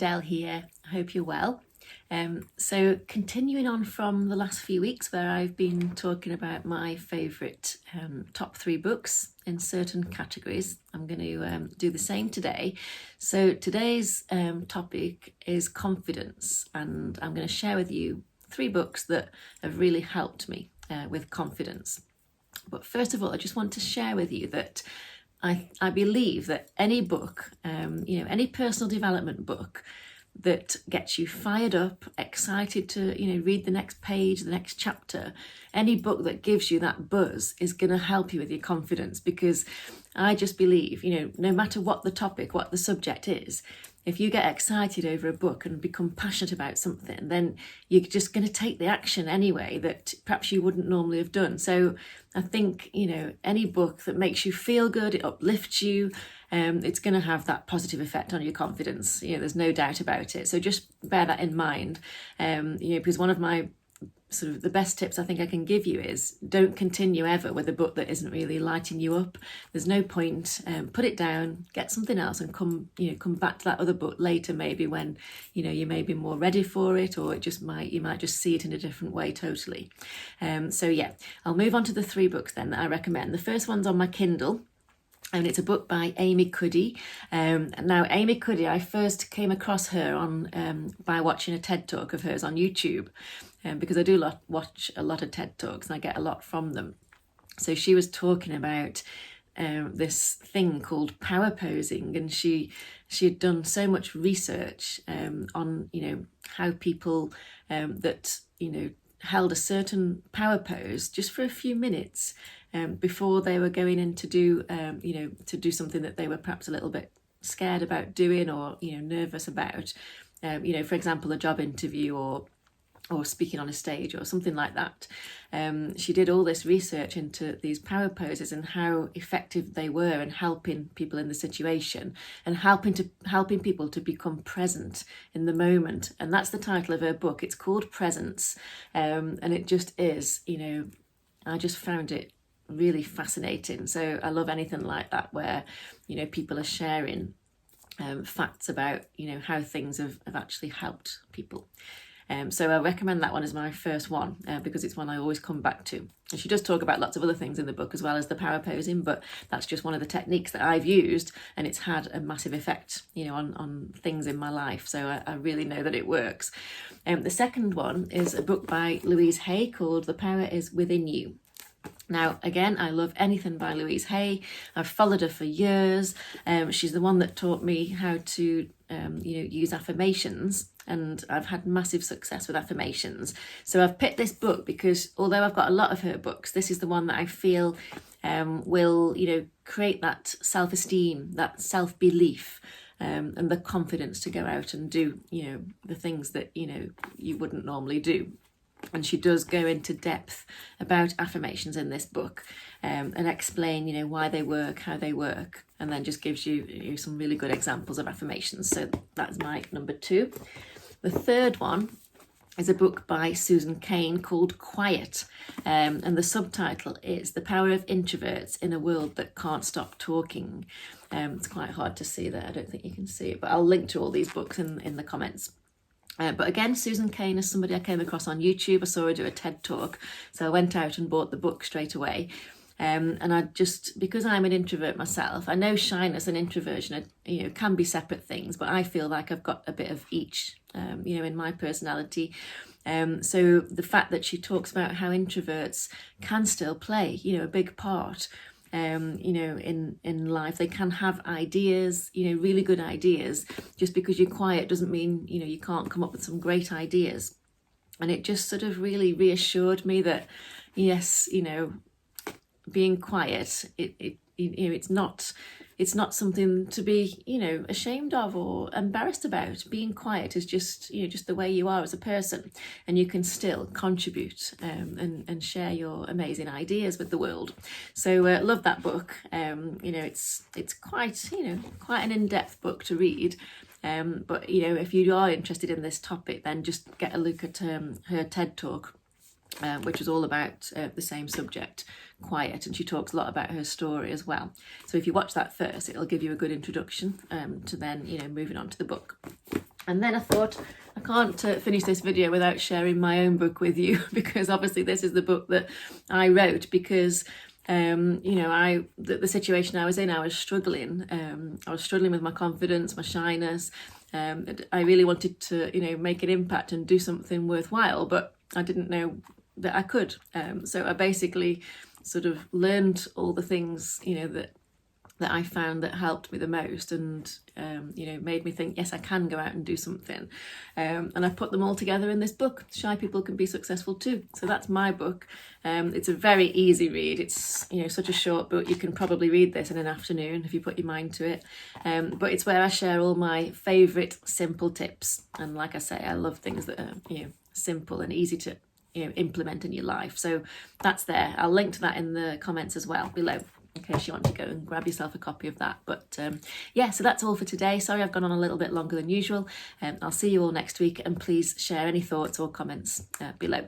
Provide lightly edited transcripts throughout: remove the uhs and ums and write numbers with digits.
Adele here. I hope you're well. So continuing on from the last few weeks where I've been talking about my favourite top 3 books in certain categories, I'm going to do the same today. So today's topic is confidence, and I'm going to share with you 3 books that have really helped me with confidence. But first of all, I just want to share with you that I believe that any book, any personal development book that gets you fired up, excited to, read the next page, the next chapter, any book that gives you that buzz is going to help you with your confidence, because I just believe, no matter what the topic, what the subject is, if you get excited over a book and become passionate about something, then you're just going to take the action anyway that perhaps you wouldn't normally have done. So I think, any book that makes you feel good, it uplifts you, it's going to have that positive effect on your confidence. There's no doubt about it. So just bear that in mind, because one of my sort of the best tips I think I can give you is don't continue ever with a book that isn't really lighting you up. There's no point. Put it down, get something else, and come back to that other book later, maybe when you may be more ready for it, or you might just see it in a different way totally. So yeah, I'll move on to the 3 books then that I recommend. The first one's on my Kindle, and it's a book by Amy Cuddy. Now, Amy Cuddy, I first came across her on by watching a TED Talk of hers on YouTube, because I do watch a lot of TED Talks and I get a lot from them. So she was talking about this thing called power posing, and she had done so much research on how people that held a certain power pose just for a few minutes before they were going in to do something that they were perhaps a little bit scared about doing, or nervous about, for example, a job interview or speaking on a stage or something like that. She did all this research into these power poses and how effective they were in helping people in the situation and helping people to become present in the moment. And that's the title of her book. It's called Presence, and it just is. I just found it really fascinating. So I love anything like that where people are sharing facts about how things have actually helped people. So I recommend that one as my first one because it's one I always come back to. And she does talk about lots of other things in the book as well as the power posing, but that's just one of the techniques that I've used, and it's had a massive effect, on things in my life. So I really know that it works. The second one is a book by Louise called The Power Is Within You. Now, again, I love anything by Louise Hay. I've followed her for years. She's the one that taught me how to, use affirmations, and I've had massive success with affirmations. So I've picked this book because although I've got a lot of her books, this is the one that I feel will, create that self-esteem, that self-belief, and the confidence to go out and do, the things that, you wouldn't normally do. And she does go into depth about affirmations in this book, and explain, why they work, how they work, and then just gives you some really good examples of affirmations. So that's my number 2. The third one is a book by Susan Cain called Quiet, and the subtitle is The Power of Introverts in a World That Can't Stop Talking. It's quite hard to see there. I don't think you can see it, but I'll link to all these books in the comments. But again, Susan Cain is somebody I came across on YouTube. I saw her do a TED Talk, so I went out and bought the book straight away. And I just, because I'm an introvert myself, I know shyness and introversion are, can be separate things, but I feel like I've got a bit of each, in my personality. So the fact that she talks about how introverts can still play, a big part, in life. They can have ideas, really good ideas. Just because you're quiet doesn't mean, you can't come up with some great ideas. And it just sort of really reassured me that, yes, being quiet, it's not something to be, ashamed of or embarrassed about. Being quiet is just the way you are as a person, and you can still contribute and share your amazing ideas with the world. So love that book. It's quite an in-depth book to read. But if you are interested in this topic, then just get a look at her TED Talk, which was all about the same subject, quiet, and she talks a lot about her story as well. So if you watch that first, it'll give you a good introduction to then moving on to the book. And then I thought, I can't finish this video without sharing my own book with you, because obviously this is the book that I wrote because you know, the situation I was in, I was struggling with my confidence, my shyness. I really wanted to, you know, make an impact and do something worthwhile, but I didn't know that I could. So I basically sort of learned all the things, you know, that I found that helped me the most, and you know, made me think, yes, I can go out and do something. And I put them all together in this book, Shy People Can Be Successful Too. So that's my book. It's a very easy read. It's, you know, such a short book. You can probably read this in an afternoon if you put your mind to it. But it's where I share all my favourite simple tips. And like I say, I love things that are, you know, simple and easy to, you know, implement in your life. So that's there. I'll link to that in the comments as well below, in case you want to go and grab yourself a copy of that. But yeah, so that's all for today. Sorry I've gone on a little bit longer than usual. I'll see you all next week, and please share any thoughts or comments below.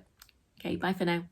Okay, bye for now.